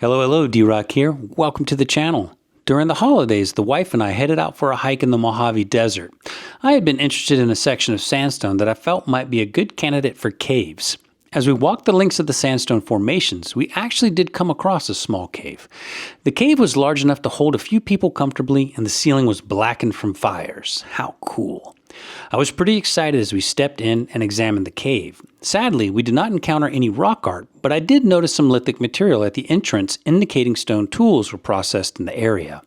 Hello, D-Rock here. Welcome to the channel. During the holidays, the wife and I headed out for a hike in the Mojave Desert. I had been interested in a section of sandstone that I felt might be a good candidate for caves. As we walked the links of the sandstone formations, we actually did come across a small cave. The cave was large enough to hold a few people comfortably, and the ceiling was blackened from fires. How cool. I was pretty excited as we stepped in and examined the cave. Sadly, we did not encounter any rock art, but I did notice some lithic material at the entrance indicating stone tools were processed in the area.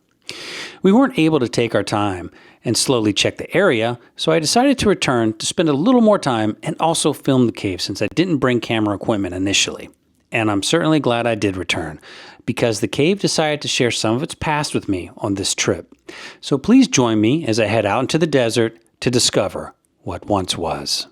We weren't able to take our time and slowly check the area, so I decided to return to spend a little more time and also film the cave since I didn't bring camera equipment initially. And I'm certainly glad I did return, because the cave decided to share some of its past with me on this trip. So please join me as I head out into the desert to discover what once was.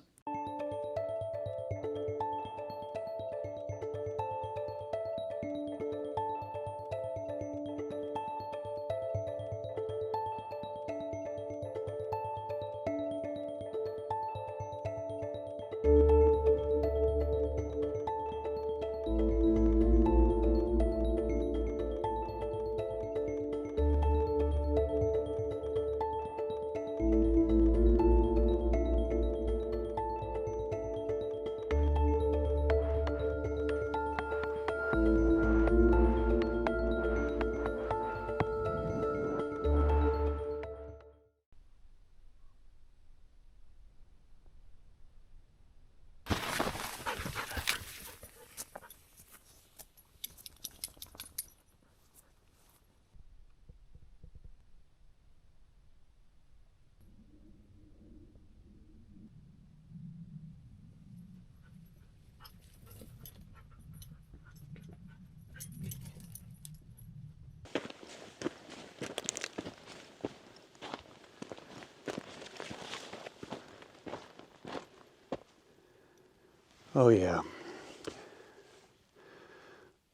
Oh yeah.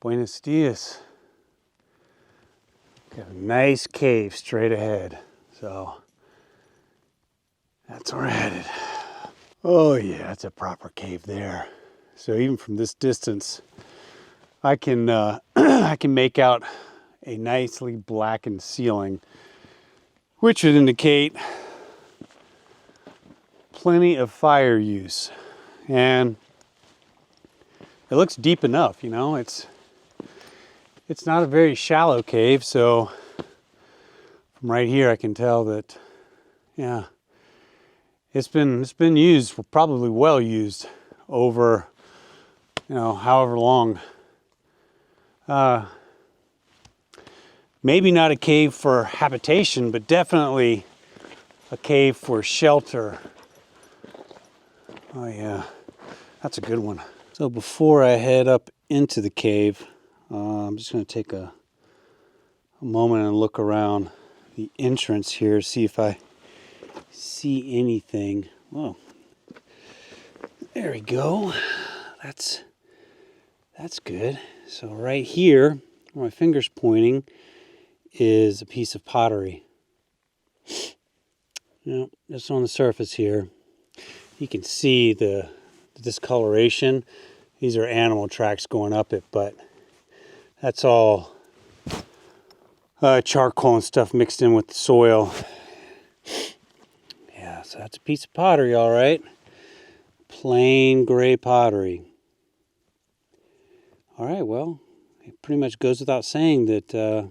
Buenos dias. Got a nice cave straight ahead. So that's where we're headed. Oh yeah, that's a proper cave there. So even from this distance, I can I can make out a nicely blackened ceiling, which would indicate plenty of fire use. And it looks deep enough, you know. It's not a very shallow cave, so from right here I can tell that, yeah, it's been used, probably well used over, you know, however long. Maybe not a cave for habitation, but definitely a cave for shelter. Oh yeah, that's a good one. So before I head up into the cave, I'm just going to take a moment and look around the entrance here, see if I see anything. Whoa, there we go. That's good. So right here, where my finger's pointing, is a piece of pottery. You know, just on the surface here, you can see the discoloration. These are animal tracks going up it, but that's all charcoal and stuff mixed in with the soil. Yeah, so that's a piece of pottery, all right. Plain gray pottery. All right, well, it pretty much goes without saying that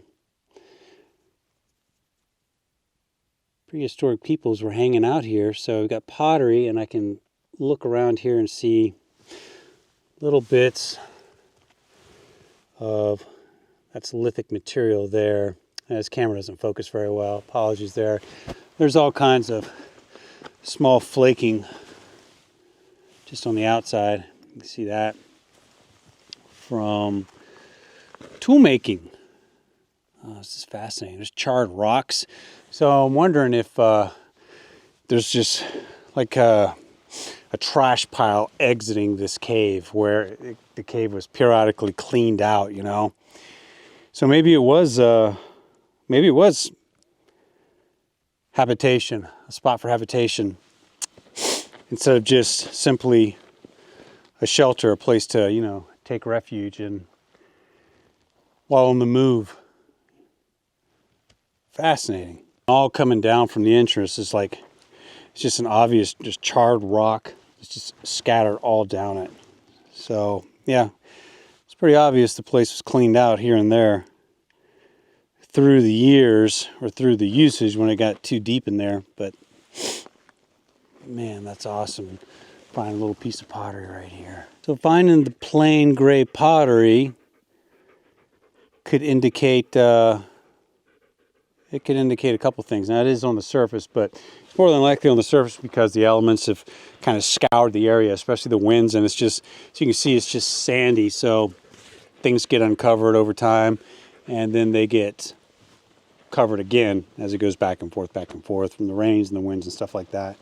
prehistoric peoples were hanging out here. So we've got pottery, and I can look around here and see little bits of, that's lithic material there. This camera doesn't focus very well, apologies there. There's all kinds of small flaking just on the outside. You can see that from tool making. This is fascinating. There's charred rocks. So I'm wondering if there's just like a trash pile exiting this cave where the cave was periodically cleaned out, you know. So maybe it was habitation, a spot for habitation, instead of just simply a shelter, a place to, you know, take refuge and while on the move. Fascinating. All coming down from the entrance is like, it's just an obvious, just charred rock. It's just scattered all down it. So yeah, it's pretty obvious the place was cleaned out here and there through the years, or through the usage when it got too deep in there. But man, that's awesome. Find a little piece of pottery right here. So finding the plain gray pottery could indicate it could indicate a couple things. Now it is on the surface, but it's more than likely on the surface because the elements have kind of scoured the area, especially the winds, and it's just, as you can see, it's just sandy. So things get uncovered over time, and then they get covered again as it goes back and forth from the rains and the winds and stuff like that.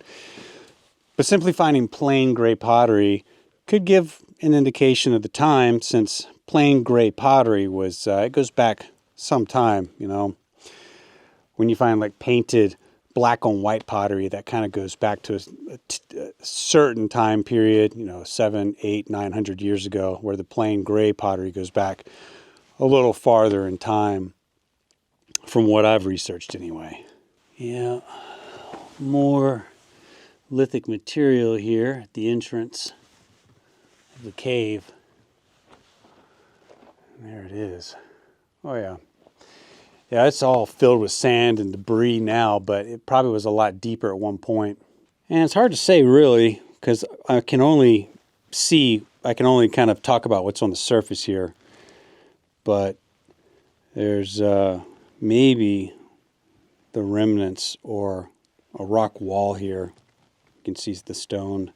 But simply finding plain gray pottery could give an indication of the time, since plain gray pottery was, it goes back some time, you know. When you find like painted black on white pottery, that kind of goes back to a certain time period, you know, 700, 800, 900 years ago, where the plain gray pottery goes back a little farther in time, from what I've researched anyway. Yeah, more lithic material here at the entrance of the cave. There it is. Oh yeah. Yeah, it's all filled with sand and debris now, but it probably was a lot deeper at one point. And it's hard to say really, because I can only kind of talk about what's on the surface here. But there's maybe the remnants or a rock wall here. You can see the stone.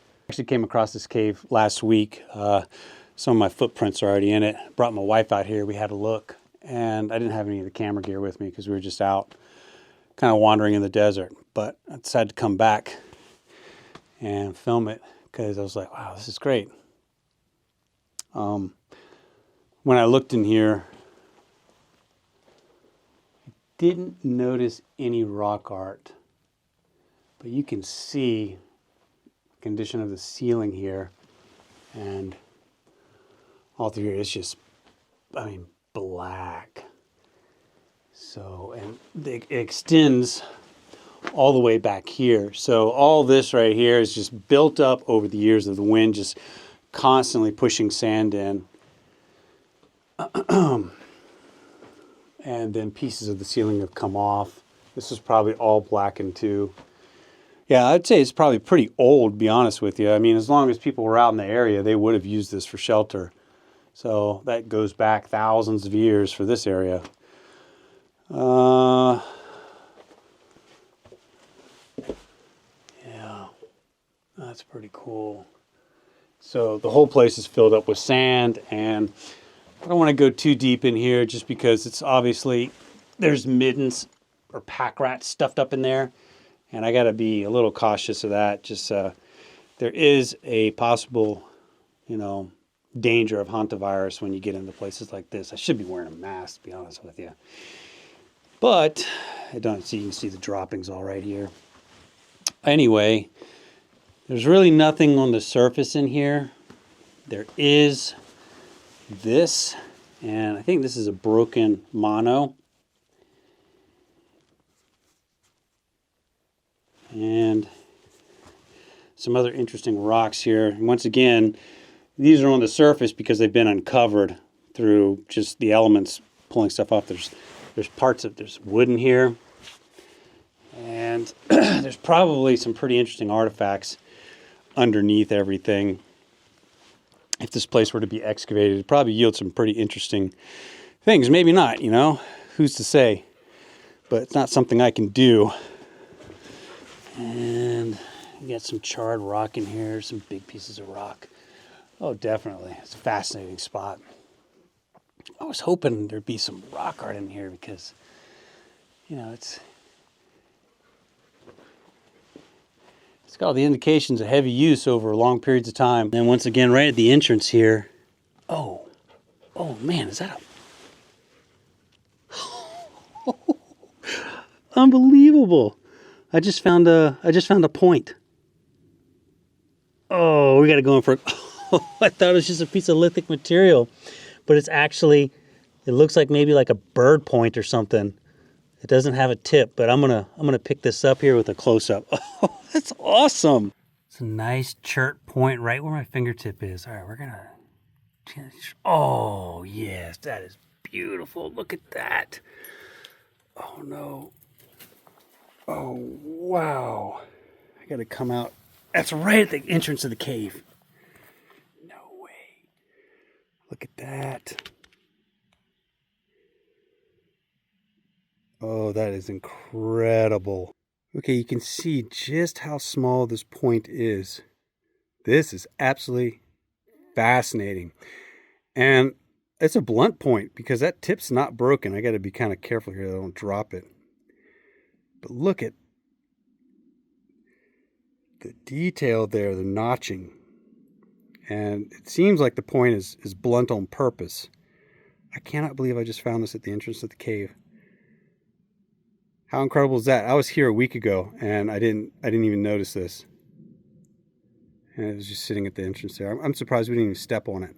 I actually came across this cave last week. Some of my footprints are already in it. Brought my wife out here, we had a look. And I didn't have any of the camera gear with me because we were just out kind of wandering in the desert. But I decided to come back and film it because I was like, wow, this is great. When I looked in here, I didn't notice any rock art. But you can see the condition of the ceiling here. And all through here, it's just, I mean, black. So, and it extends all the way back here. So all this right here is just built up over the years of the wind, just constantly pushing sand in. And then pieces of the ceiling have come off. This is probably all blackened too. Yeah, I'd say it's probably pretty old, to be honest with you. I mean, as long as people were out in the area, they would have used this for shelter. So that goes back thousands of years for this area. Yeah, that's pretty cool. So the whole place is filled up with sand, and I don't want to go too deep in here just because it's obviously, there's middens or pack rats stuffed up in there, and I got to be a little cautious of that. Just there is a possible, you know, danger of hantavirus when you get into places like this. I should be wearing a mask, to be honest with you. But I don't see, you can see the droppings all right here. Anyway, there's really nothing on the surface in here. There is this, and I think this is a broken mono. And some other interesting rocks here. And once again, these are on the surface because they've been uncovered through just the elements pulling stuff off. There's parts of, there's wood in here. And there's probably some pretty interesting artifacts underneath everything. If this place were to be excavated, it'd probably yield some pretty interesting things. Maybe not, you know, who's to say? But it's not something I can do. And you got some charred rock in here, some big pieces of rock. Oh, definitely. It's a fascinating spot. I was hoping there'd be some rock art in here because, you know, it's got all the indications of heavy use over long periods of time. And once again, right at the entrance here. Oh man, is that a... Unbelievable. I just found a point. Oh, we got to go in for I thought it was just a piece of lithic material. but it's actually, it looks like maybe like a bird point or something. It doesn't have a tip, but I'm gonna pick this up here with a close-up. Oh, that's awesome. It's a nice chert point right where my fingertip is. All right, we're gonna, oh yes, that is beautiful. Look at that. Oh no. Oh wow. I gotta come out. That's right at the entrance of the cave. No way. Look at that. Oh, that is incredible. Okay, you can see just how small this point is. This is absolutely fascinating. And it's a blunt point because that tip's not broken. I got to be kind of careful here that I don't drop it. But look at the detail there, the notching. And it seems like the point is blunt on purpose. I cannot believe I just found this at the entrance of the cave. How incredible is that? I was here a week ago and I didn't even notice this. And it was just sitting at the entrance there. I'm surprised we didn't even step on it.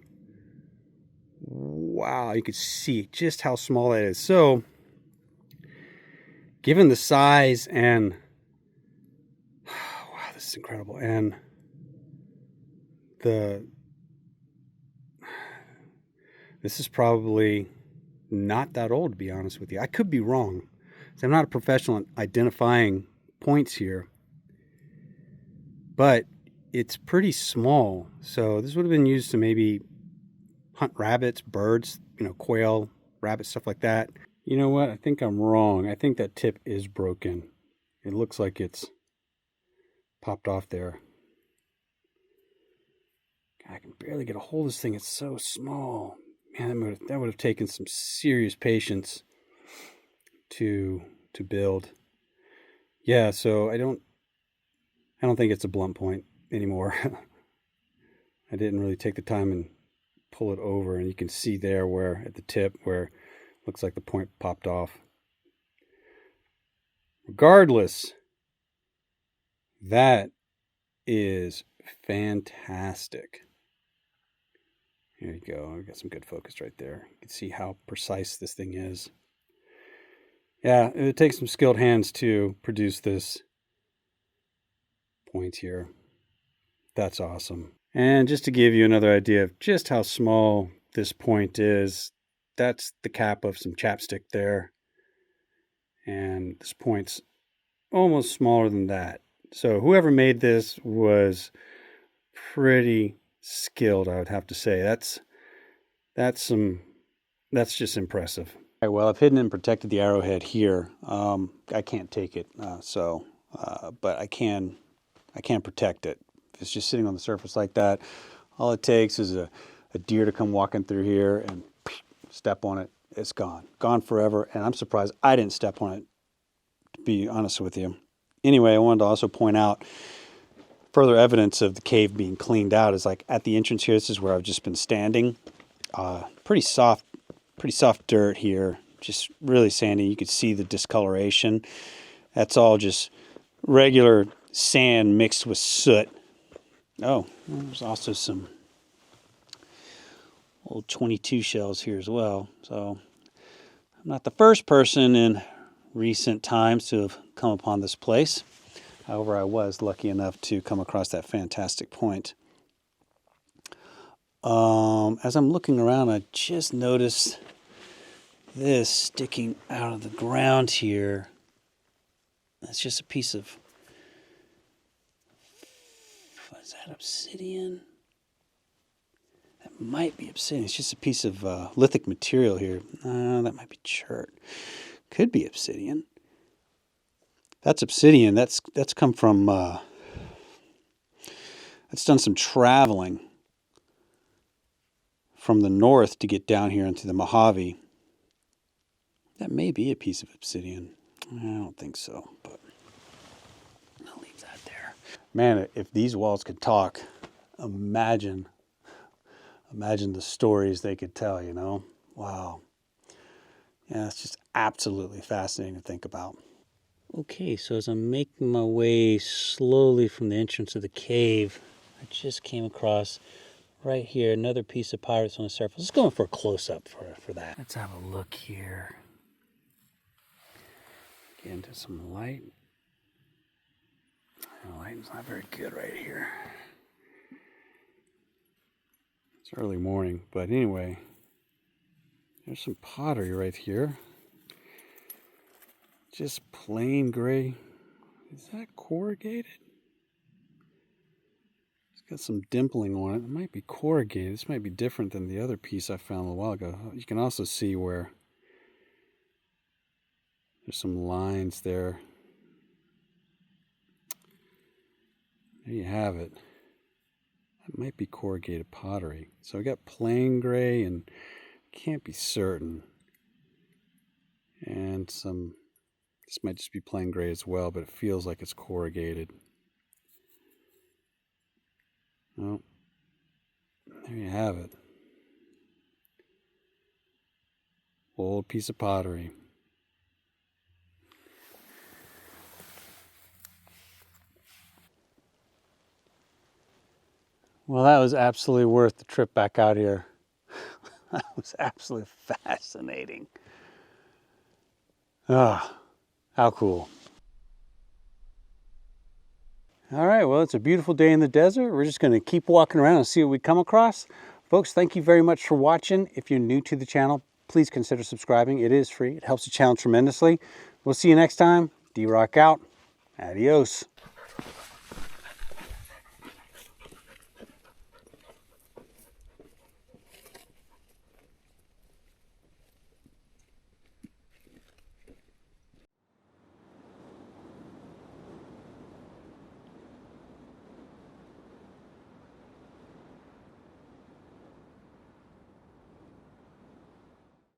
Wow, you can see just how small that is. So, given the size and wow, this is incredible. And this is probably not that old, to be honest with you. I could be wrong. So I'm not a professional at identifying points here, but it's pretty small. So this would have been used to maybe hunt rabbits, birds, quail, rabbits, stuff like that. You know what? I think I'm wrong. I think that tip is broken. It looks like it's popped off there. God, I can barely get a hold of this thing. It's so small. Man, that would have taken some serious patience to build. Yeah, so I don't think it's a blunt point anymore. I didn't really take the time and pull it over, and you can see there where at the tip where it looks like the point popped off. Regardless, that is fantastic. Here you go. I got some good focus right there. You can see how precise this thing is. Yeah, it takes some skilled hands to produce this point here. That's awesome. And just to give you another idea of just how small this point is, that's the cap of some chapstick there. And this point's almost smaller than that. So whoever made this was pretty skilled, I would have to say. That's just impressive. All right, well, I've hidden and protected the arrowhead here. I can't take it, but I can protect it. If it's just sitting on the surface like that, all it takes is a deer to come walking through here and step on it. It's gone forever. And I'm surprised I didn't step on it, to be honest with you. Anyway, I wanted to also point out further evidence of the cave being cleaned out is like at the entrance here. This is where I've just been standing. Pretty soft dirt here, just really sandy. You could see the discoloration. That's all just regular sand mixed with soot. Oh, there's also some old 22 shells here as well. So I'm not the first person in recent times to have come upon this place. However, I was lucky enough to come across that fantastic point. As I'm looking around, I just noticed this sticking out of the ground here. That's just a piece of, what is that, obsidian? That might be obsidian. It's just a piece of lithic material here. That might be chert. Could be obsidian. That's obsidian. That's come from, that's done some traveling from the north to get down here into the Mojave. That may be a piece of obsidian. I don't think so, but I'll leave that there. Man, if these walls could talk, imagine the stories they could tell, Wow. Yeah, it's just absolutely fascinating to think about. Okay, so as I'm making my way slowly from the entrance of the cave, I just came across Right here, another piece of pyrite on the surface. Let's go in for a close-up for that. Let's have a look here. Get into some light. The lighting's not very good right here. It's early morning, but anyway, there's some pottery right here. Just plain gray. Is that corrugated? It's got some dimpling on it. It might be corrugated. This might be different than the other piece I found a little while ago. You can also see where there's some lines there. There you have it. That might be corrugated pottery. So I got plain gray and can't be certain. And some, this might just be plain gray as well, but it feels like it's corrugated. Oh, there you have it. Old piece of pottery. Well, that was absolutely worth the trip back out here. That was absolutely fascinating. Ah, how cool. All right, well, it's a beautiful day in the desert. We're just going to keep walking around and see what we come across. Folks, thank you very much for watching. If you're new to the channel, please consider subscribing. It is free. It helps the channel tremendously. We'll see you next time. D-Rock out. Adios.